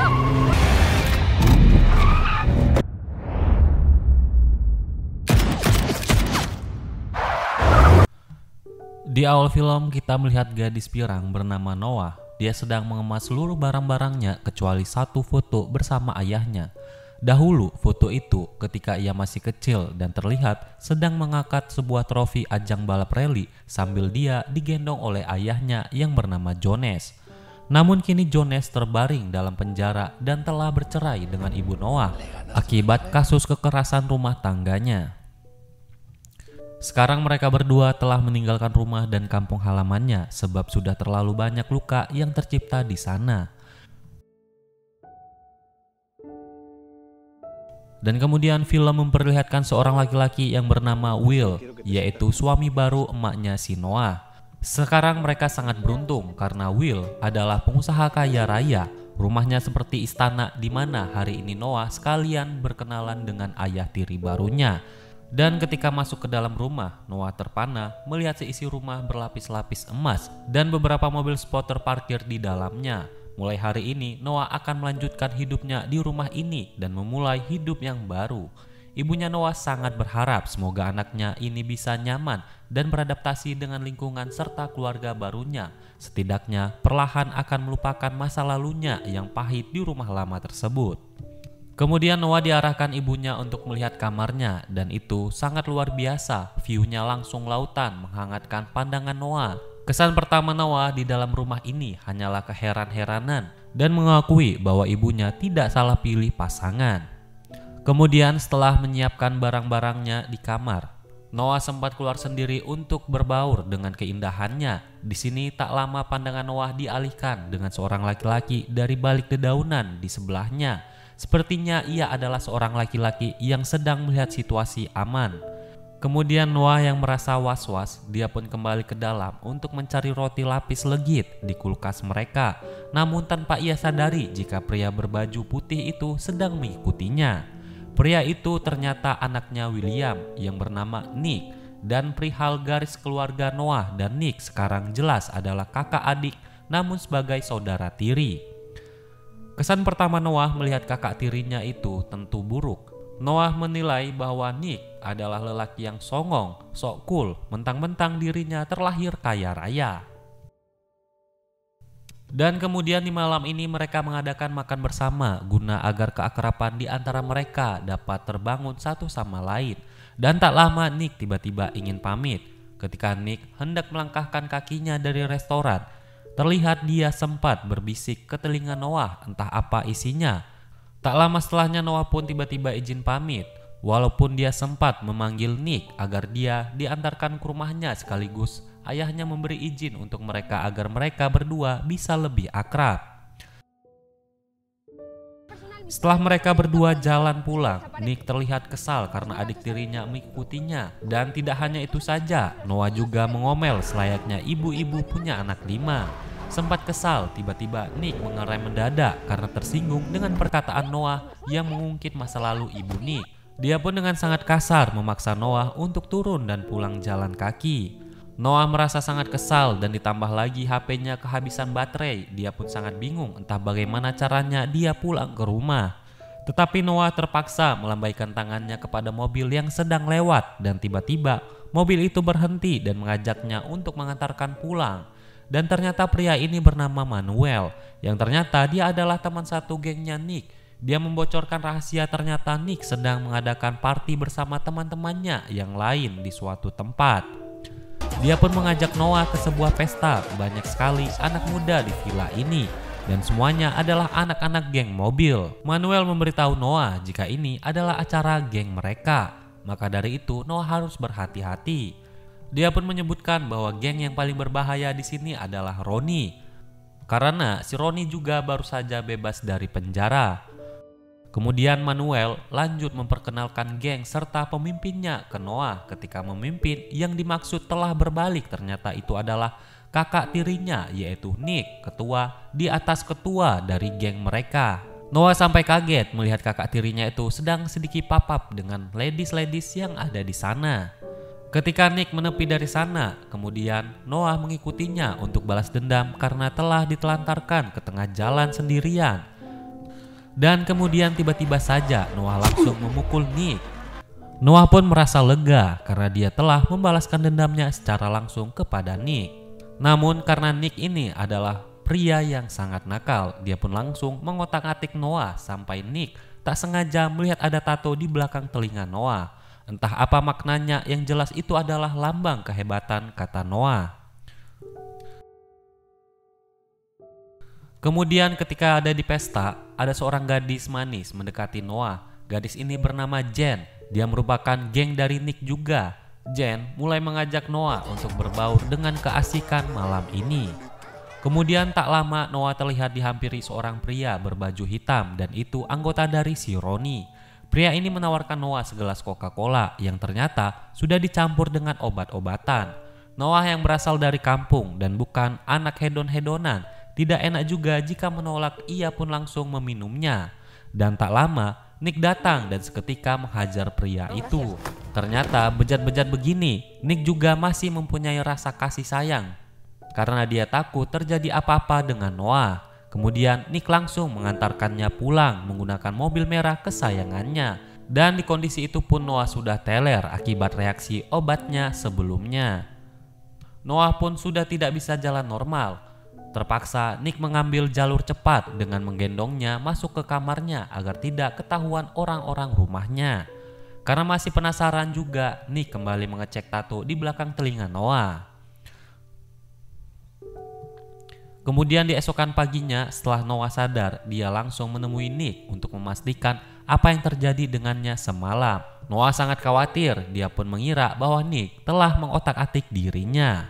Di awal film kita melihat gadis pirang bernama Noah. Dia sedang mengemas seluruh barang-barangnya kecuali satu foto bersama ayahnya. Dahulu foto itu ketika ia masih kecil dan terlihat sedang mengangkat sebuah trofi ajang balap rally sambil dia digendong oleh ayahnya yang bernama Jones. Namun kini Jones terbaring dalam penjara dan telah bercerai dengan ibu Noah akibat kasus kekerasan rumah tangganya. Sekarang mereka berdua telah meninggalkan rumah dan kampung halamannya sebab sudah terlalu banyak luka yang tercipta di sana. Dan kemudian film memperlihatkan seorang laki-laki yang bernama Will, yaitu suami baru emaknya si Noah. Sekarang mereka sangat beruntung karena Will adalah pengusaha kaya raya. Rumahnya seperti istana di mana hari ini Noah sekalian berkenalan dengan ayah tiri barunya. Dan ketika masuk ke dalam rumah, Noah terpana melihat seisi rumah berlapis-lapis emas dan beberapa mobil sport terparkir di dalamnya. Mulai hari ini, Noah akan melanjutkan hidupnya di rumah ini dan memulai hidup yang baru. Ibunya Noah sangat berharap semoga anaknya ini bisa nyaman dan beradaptasi dengan lingkungan serta keluarga barunya. Setidaknya perlahan akan melupakan masa lalunya yang pahit di rumah lama tersebut. Kemudian Noah diarahkan ibunya untuk melihat kamarnya dan itu sangat luar biasa. View-nya langsung lautan menghangatkan pandangan Noah. Kesan pertama Noah di dalam rumah ini hanyalah keheran-heranan dan mengakui bahwa ibunya tidak salah pilih pasangan. Kemudian setelah menyiapkan barang-barangnya di kamar, Noah sempat keluar sendiri untuk berbaur dengan keindahannya. Di sini tak lama pandangan Noah dialihkan dengan seorang laki-laki dari balik dedaunan di sebelahnya. Sepertinya ia adalah seorang laki-laki yang sedang melihat situasi aman. Kemudian Noah yang merasa was-was, dia pun kembali ke dalam untuk mencari roti lapis legit di kulkas mereka. Namun tanpa ia sadari jika pria berbaju putih itu sedang mengikutinya. Pria itu ternyata anaknya William yang bernama Nick. Dan perihal garis keluarga Noah dan Nick sekarang jelas adalah kakak adik namun sebagai saudara tiri. Kesan pertama Noah melihat kakak tirinya itu tentu buruk. Noah menilai bahwa Nick adalah lelaki yang songong, sok cool, mentang-mentang dirinya terlahir kaya raya. Dan kemudian di malam ini mereka mengadakan makan bersama guna agar keakraban di antara mereka dapat terbangun satu sama lain. Dan tak lama Nick tiba-tiba ingin pamit. Ketika Nick hendak melangkahkan kakinya dari restoran, terlihat dia sempat berbisik ke telinga Noah entah apa isinya. Tak lama setelahnya Noah pun tiba-tiba izin pamit. Walaupun dia sempat memanggil Nick agar dia diantarkan ke rumahnya sekaligus ayahnya memberi izin untuk mereka agar mereka berdua bisa lebih akrab. Setelah mereka berdua jalan pulang, Nick terlihat kesal karena adik tirinya mengikutinya. Dan tidak hanya itu saja, Noah juga mengomel selayaknya ibu-ibu punya anak 5. Sempat kesal, tiba-tiba Nick mengerem mendadak karena tersinggung dengan perkataan Noah yang mengungkit masa lalu ibu Nick. Dia pun dengan sangat kasar memaksa Noah untuk turun dan pulang jalan kaki. Noah merasa sangat kesal dan ditambah lagi HP-nya kehabisan baterai. Dia pun sangat bingung entah bagaimana caranya dia pulang ke rumah. Tetapi Noah terpaksa melambaikan tangannya kepada mobil yang sedang lewat dan tiba-tiba mobil itu berhenti dan mengajaknya untuk mengantarkan pulang. Dan ternyata pria ini bernama Manuel yang ternyata dia adalah teman satu gengnya Nick. Dia membocorkan rahasia ternyata Nick sedang mengadakan party bersama teman-temannya yang lain di suatu tempat. Dia pun mengajak Noah ke sebuah pesta. Banyak sekali anak muda di villa ini dan semuanya adalah anak-anak geng mobil. Manuel memberitahu Noah jika ini adalah acara geng mereka. Maka dari itu Noah harus berhati-hati. Dia pun menyebutkan bahwa geng yang paling berbahaya di sini adalah Ronnie. Karena si Ronnie juga baru saja bebas dari penjara. Kemudian Manuel lanjut memperkenalkan geng serta pemimpinnya ke Noah. Ketika memimpin yang dimaksud telah berbalik, ternyata itu adalah kakak tirinya yaitu Nick, ketua di atas ketua dari geng mereka. Noah sampai kaget melihat kakak tirinya itu sedang sedikit papap dengan ladies-ladies yang ada di sana. Ketika Nick menepi dari sana, kemudian Noah mengikutinya untuk balas dendam karena telah ditelantarkan ke tengah jalan sendirian. Dan kemudian tiba-tiba saja Noah langsung memukul Nick. Noah pun merasa lega karena dia telah membalaskan dendamnya secara langsung kepada Nick. Namun karena Nick ini adalah pria yang sangat nakal, dia pun langsung mengotak-atik Noah sampai Nick tak sengaja melihat ada tato di belakang telinga Noah. Entah apa maknanya, yang jelas itu adalah lambang kehebatan, kata Noah. Kemudian ketika ada di pesta, ada seorang gadis manis mendekati Noah. Gadis ini bernama Jen. Dia merupakan geng dari Nick juga. Jen mulai mengajak Noah untuk berbaur dengan keasikan malam ini. Kemudian tak lama Noah terlihat dihampiri seorang pria berbaju hitam, dan itu anggota dari si Ronnie. Pria ini menawarkan Noah segelas Coca-Cola yang ternyata sudah dicampur dengan obat-obatan. Noah yang berasal dari kampung dan bukan anak hedon-hedonan, tidak enak juga jika menolak, ia pun langsung meminumnya. Dan tak lama Nick datang dan seketika menghajar pria itu. Ternyata bejat-bejat begini, Nick juga masih mempunyai rasa kasih sayang karena dia takut terjadi apa-apa dengan Noah. Kemudian Nick langsung mengantarkannya pulang menggunakan mobil merah kesayangannya. Dan di kondisi itu pun Noah sudah teler akibat reaksi obatnya sebelumnya. Noah pun sudah tidak bisa jalan normal. Terpaksa Nick mengambil jalur cepat dengan menggendongnya masuk ke kamarnya agar tidak ketahuan orang-orang rumahnya. Karena masih penasaran juga, Nick kembali mengecek tato di belakang telinga Noah. Kemudian di esokan paginya, setelah Noah sadar, dia langsung menemui Nick untuk memastikan apa yang terjadi dengannya semalam. Noah sangat khawatir, dia pun mengira bahwa Nick telah mengotak-atik dirinya.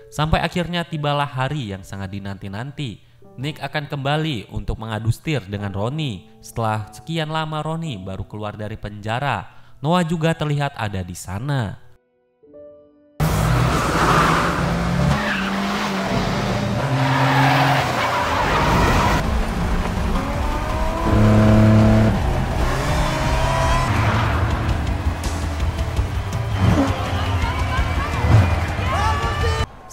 Sampai akhirnya tibalah hari yang sangat dinanti-nanti. Nick akan kembali untuk mengadu setir dengan Ronnie. Setelah sekian lama Ronnie baru keluar dari penjara. Noah juga terlihat ada di sana.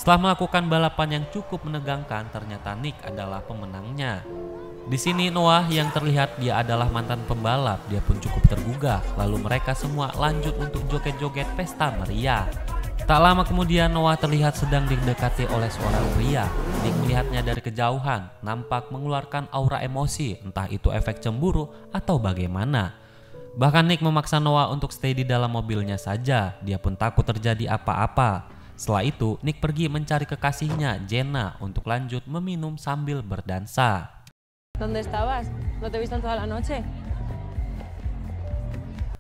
Setelah melakukan balapan yang cukup menegangkan, ternyata Nick adalah pemenangnya. Di sini Noah yang terlihat dia adalah mantan pembalap, dia pun cukup tergugah. Lalu mereka semua lanjut untuk joget-joget pesta meriah. Tak lama kemudian Noah terlihat sedang didekati oleh seorang pria. Nick melihatnya dari kejauhan, nampak mengeluarkan aura emosi, entah itu efek cemburu atau bagaimana. Bahkan Nick memaksa Noah untuk stay di dalam mobilnya saja, dia pun takut terjadi apa-apa. Setelah itu, Nick pergi mencari kekasihnya, Jenna, untuk lanjut meminum sambil berdansa. ¿Dónde estabas? No te he visto en toda la noche.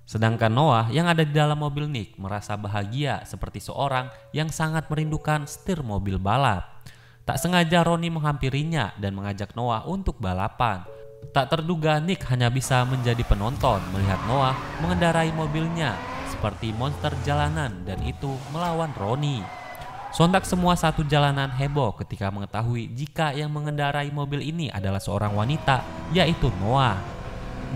Sedangkan Noah yang ada di dalam mobil Nick merasa bahagia seperti seorang yang sangat merindukan setir mobil balap. Tak sengaja Ronnie menghampirinya dan mengajak Noah untuk balapan. Tak terduga Nick hanya bisa menjadi penonton melihat Noah mengendarai mobilnya seperti monster jalanan dan itu melawan Ronnie. Sontak semua satu jalanan heboh ketika mengetahui jika yang mengendarai mobil ini adalah seorang wanita, yaitu Noah.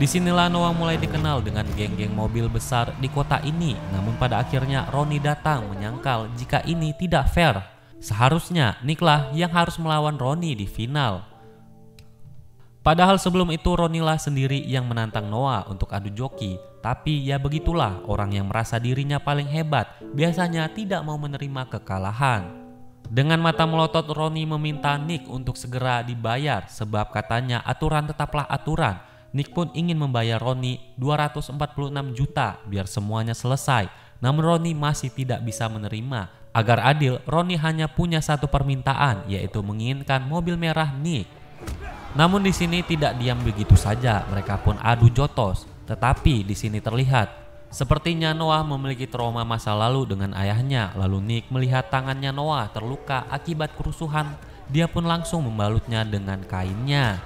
Disinilah Noah mulai dikenal dengan geng-geng mobil besar di kota ini. Namun pada akhirnya Ronnie datang menyangkal jika ini tidak fair. Seharusnya Nick lah yang harus melawan Ronnie di final. Padahal sebelum itu Ronnie lah sendiri yang menantang Noah untuk adu joki. Tapi ya begitulah, orang yang merasa dirinya paling hebat biasanya tidak mau menerima kekalahan. Dengan mata melotot Ronnie meminta Nick untuk segera dibayar sebab katanya aturan tetaplah aturan. Nick pun ingin membayar Ronnie 246 juta biar semuanya selesai. Namun Ronnie masih tidak bisa menerima. Agar adil, Ronnie hanya punya satu permintaan, yaitu menginginkan mobil merah Nick. Namun di sini tidak diam begitu saja, mereka pun adu jotos. Tetapi di sini terlihat sepertinya Noah memiliki trauma masa lalu dengan ayahnya. Lalu Nick melihat tangannya Noah terluka akibat kerusuhan. Dia pun langsung membalutnya dengan kainnya.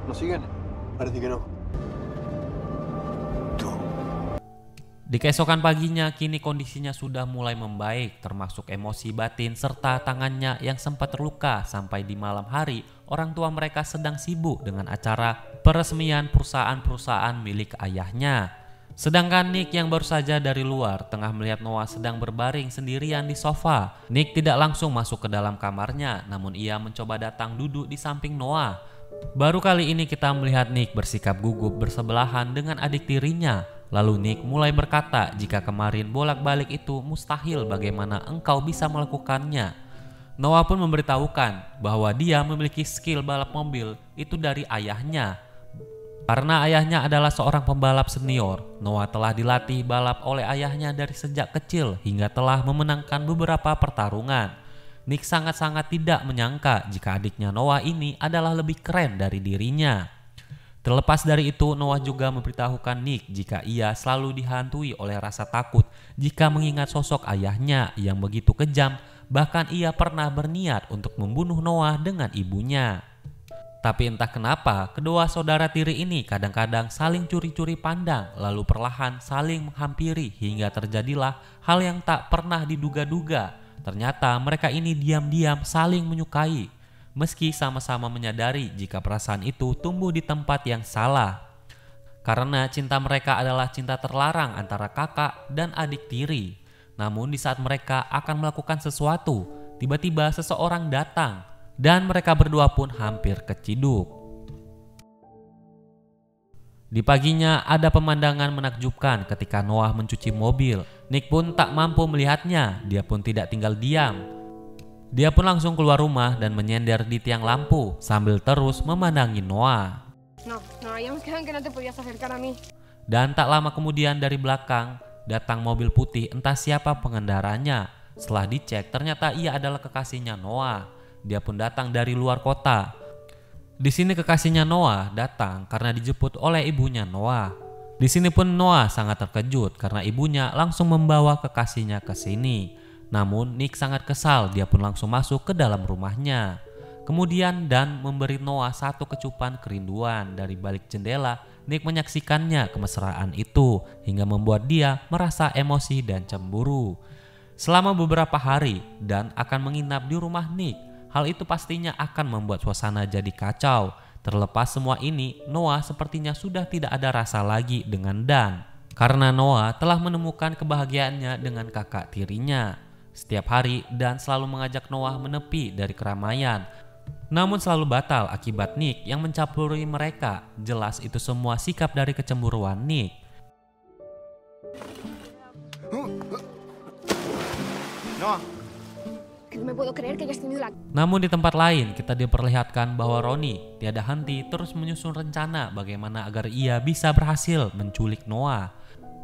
¿Nos siguen? Parece que no. Di keesokan paginya kini kondisinya sudah mulai membaik, termasuk emosi batin serta tangannya yang sempat terluka. Sampai di malam hari orang tua mereka sedang sibuk dengan acara peresmian perusahaan-perusahaan milik ayahnya. Sedangkan Nick yang baru saja dari luar tengah melihat Noah sedang berbaring sendirian di sofa. Nick tidak langsung masuk ke dalam kamarnya, namun ia mencoba datang duduk di samping Noah. Baru kali ini kita melihat Nick bersikap gugup bersebelahan dengan adik tirinya. Lalu Nick mulai berkata jika kemarin bolak-balik itu mustahil, bagaimana engkau bisa melakukannya. Noah pun memberitahukan bahwa dia memiliki skill balap mobil itu dari ayahnya. Karena ayahnya adalah seorang pembalap senior, Noah telah dilatih balap oleh ayahnya dari sejak kecil hingga telah memenangkan beberapa pertarungan. Nick sangat-sangat tidak menyangka jika adiknya Noah ini adalah lebih keren dari dirinya. Terlepas dari itu, Noah juga memberitahukan Nick jika ia selalu dihantui oleh rasa takut jika mengingat sosok ayahnya yang begitu kejam, bahkan ia pernah berniat untuk membunuh Noah dengan ibunya. Tapi entah kenapa, kedua saudara tiri ini kadang-kadang saling curi-curi pandang, lalu perlahan saling menghampiri hingga terjadilah hal yang tak pernah diduga-duga. Ternyata mereka ini diam-diam saling menyukai, meski sama-sama menyadari jika perasaan itu tumbuh di tempat yang salah. Karena cinta mereka adalah cinta terlarang antara kakak dan adik tiri. Namun di saat mereka akan melakukan sesuatu, tiba-tiba seseorang datang dan mereka berdua pun hampir keciduk. Di paginya ada pemandangan menakjubkan ketika Noah mencuci mobil. Nick pun tak mampu melihatnya, dia pun tidak tinggal diam. Dia pun langsung keluar rumah dan menyender di tiang lampu sambil terus memandangi Noah. No, habíamos quedado en que no te podías acercar a mí. Dan tak lama kemudian dari belakang datang mobil putih, entah siapa pengendaranya. Setelah dicek ternyata ia adalah kekasihnya Noah. Dia pun datang dari luar kota. Di sini kekasihnya Noah datang karena dijemput oleh ibunya Noah. Di sini pun Noah sangat terkejut karena ibunya langsung membawa kekasihnya ke sini. Namun Nick sangat kesal, dia pun langsung masuk ke dalam rumahnya. Kemudian Dan memberi Noah satu kecupan kerinduan. Dari balik jendela, Nick menyaksikannya kemesraan itu hingga membuat dia merasa emosi dan cemburu. Selama beberapa hari Dan akan menginap di rumah Nick. Hal itu pastinya akan membuat suasana jadi kacau. Terlepas semua ini, Noah sepertinya sudah tidak ada rasa lagi dengan Dan. Karena Noah telah menemukan kebahagiaannya dengan kakak tirinya. Setiap hari Dan selalu mengajak Noah menepi dari keramaian. Namun selalu batal akibat Nick yang mencampuri mereka. Jelas itu semua sikap dari kecemburuan Nick. Noah. No me puedo creer que hayas tenido la... Namun di tempat lain kita diperlihatkan bahwa Ronnie tiada henti terus menyusun rencana bagaimana agar ia bisa berhasil menculik Noah.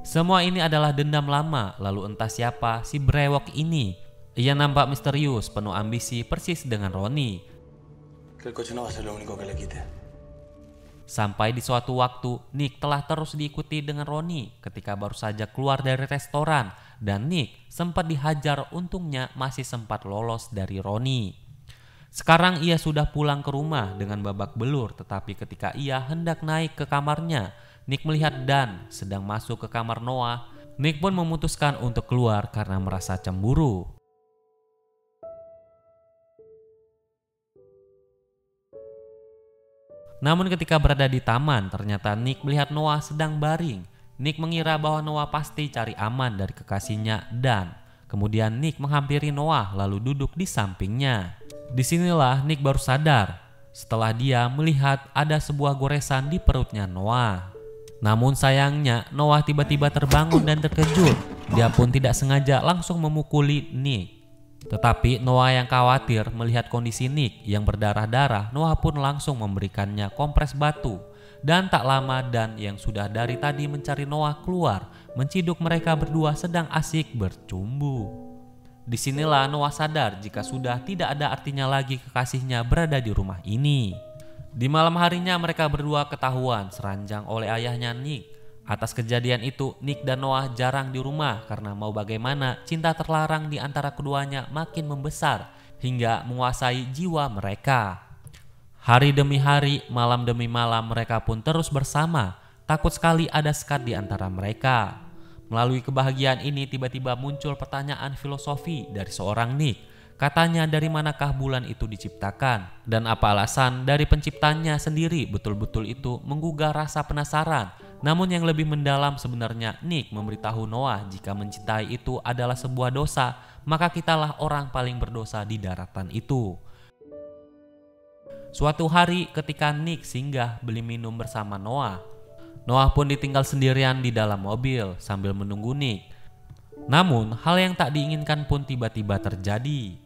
Semua ini adalah dendam lama, lalu entah siapa si brewok ini. Ia nampak misterius, penuh ambisi persis dengan Ronnie. Que el coche no va a ser lo único que le quite. Sampai di suatu waktu, Nick telah terus diikuti dengan Ronnie ketika baru saja keluar dari restoran dan Nick sempat dihajar, untungnya masih sempat lolos dari Ronnie. Sekarang ia sudah pulang ke rumah dengan babak belur, tetapi ketika ia hendak naik ke kamarnya, Nick melihat Dan sedang masuk ke kamar Noah. Nick pun memutuskan untuk keluar karena merasa cemburu. Namun ketika berada di taman, ternyata Nick melihat Noah sedang baring. Nick mengira bahwa Noah pasti cari aman dari kekasihnya Dan. Kemudian Nick menghampiri Noah lalu duduk di sampingnya. Disinilah Nick baru sadar setelah dia melihat ada sebuah goresan di perutnya Noah. Namun sayangnya Noah tiba-tiba terbangun dan terkejut. Dia pun tidak sengaja langsung memukuli Nick. Tetapi Noah yang khawatir melihat kondisi Nick yang berdarah-darah, Noah pun langsung memberikannya kompres batu. Dan tak lama Dan yang sudah dari tadi mencari Noah keluar, menciduk mereka berdua sedang asik bercumbu. Disinilah Noah sadar jika sudah tidak ada artinya lagi kekasihnya berada di rumah ini. Di malam harinya mereka berdua ketahuan seranjang oleh ayahnya Nick. Atas kejadian itu, Nick dan Noah jarang di rumah karena mau bagaimana cinta terlarang di antara keduanya makin membesar hingga menguasai jiwa mereka. Hari demi hari, malam demi malam mereka pun terus bersama. Takut sekali ada sekat di antara mereka. Melalui kebahagiaan ini tiba-tiba muncul pertanyaan filosofi dari seorang Nick. Katanya dari manakah bulan itu diciptakan? Dan apa alasan dari penciptanya sendiri betul-betul itu menggugah rasa penasaran Namun yang lebih mendalam sebenarnya Nick memberitahu Noah jika mencintai itu adalah sebuah dosa, maka kitalah orang paling berdosa di daratan itu. Suatu hari ketika Nick singgah beli minum bersama Noah, Noah pun ditinggal sendirian di dalam mobil sambil menunggu Nick. Namun hal yang tak diinginkan pun tiba-tiba terjadi.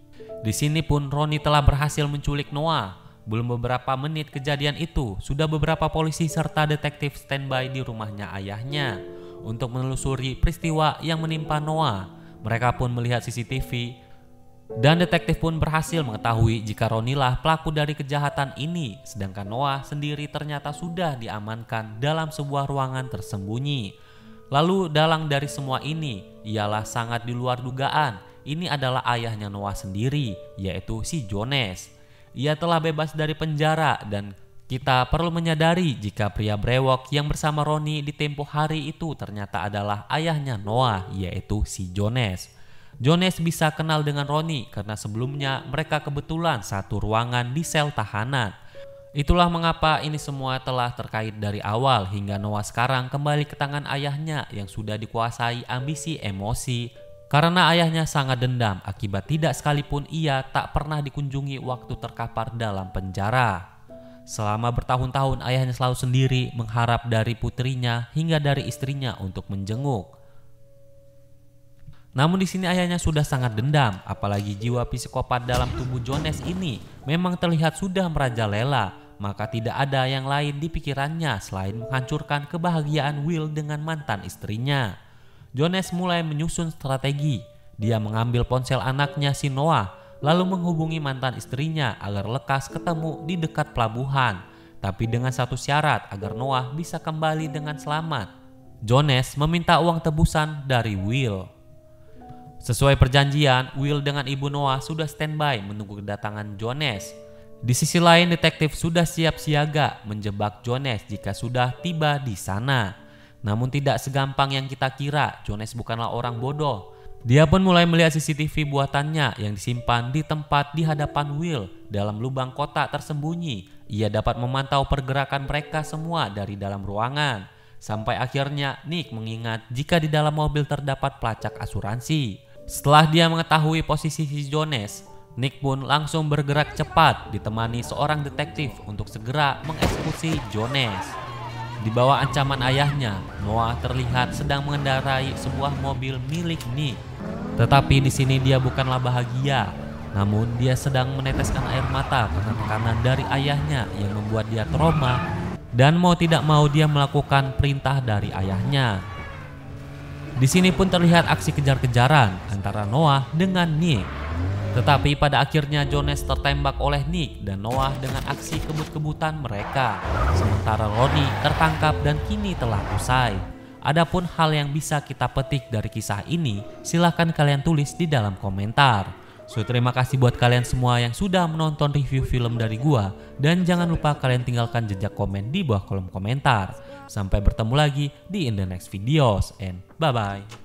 Di sini pun Ronnie telah berhasil menculik Noah. Belum beberapa menit kejadian itu, sudah beberapa polisi serta detektif standby di rumahnya ayahnya untuk menelusuri peristiwa yang menimpa Noah. Mereka pun melihat CCTV dan detektif pun berhasil mengetahui jika Ronnie lah pelaku dari kejahatan ini, sedangkan Noah sendiri ternyata sudah diamankan dalam sebuah ruangan tersembunyi. Lalu dalang dari semua ini ialah sangat di luar dugaan. Ini adalah ayahnya Noah sendiri, yaitu si Jones. Ia telah bebas dari penjara dan kita perlu menyadari jika pria brewok yang bersama Ronnie di tempo hari itu ternyata adalah ayahnya Noah, yaitu si Jones. Jones bisa kenal dengan Ronnie karena sebelumnya mereka kebetulan satu ruangan di sel tahanan. Itulah mengapa ini semua telah terkait dari awal hingga Noah sekarang kembali ke tangan ayahnya yang sudah dikuasai ambisi emosi karena ayahnya sangat dendam akibat tidak sekalipun ia tak pernah dikunjungi waktu terkapar dalam penjara. Selama bertahun-tahun ayahnya selalu sendiri mengharap dari putrinya hingga dari istrinya untuk menjenguk. Namun di sini ayahnya sudah sangat dendam, apalagi jiwa psikopat dalam tubuh Jones ini memang terlihat sudah merajalela. Maka tidak ada yang lain di pikirannya selain menghancurkan kebahagiaan Will dengan mantan istrinya. Jones mulai menyusun strategi. Dia mengambil ponsel anaknya si Noah, lalu menghubungi mantan istrinya agar lekas ketemu di dekat pelabuhan. Tapi dengan satu syarat agar Noah bisa kembali dengan selamat. Jones meminta uang tebusan dari Will. Sesuai perjanjian, Will dengan ibu Noah sudah standby menunggu kedatangan Jones. Di sisi lain, detektif sudah siap siaga menjebak Jones jika sudah tiba di sana. Namun tidak segampang yang kita kira, Jones bukanlah orang bodoh. Dia pun mulai melihat CCTV buatannya yang disimpan di tempat di hadapan Will dalam lubang kotak tersembunyi. Ia dapat memantau pergerakan mereka semua dari dalam ruangan. Sampai akhirnya Nick mengingat jika di dalam mobil terdapat pelacak asuransi. Setelah dia mengetahui posisi si Jones, Nick pun langsung bergerak cepat ditemani seorang detektif untuk segera mengeksekusi Jones. Di bawah ancaman ayahnya, Noah terlihat sedang mengendarai sebuah mobil milik Nick. Tetapi di sini dia bukanlah bahagia, namun dia sedang meneteskan air mata karena tekanan dari ayahnya yang membuat dia trauma dan mau tidak mau dia melakukan perintah dari ayahnya. Di sini pun terlihat aksi kejar-kejaran antara Noah dengan Nick. Tetapi pada akhirnya Jones tertembak oleh Nick dan Noah dengan aksi kebut-kebutan mereka. Sementara Ronnie tertangkap dan kini telah usai. Adapun hal yang bisa kita petik dari kisah ini, silahkan kalian tulis di dalam komentar. So, terima kasih buat kalian semua yang sudah menonton review film dari gua. Dan jangan lupa kalian tinggalkan jejak komen di bawah kolom komentar. Sampai bertemu lagi di in the next videos and bye-bye.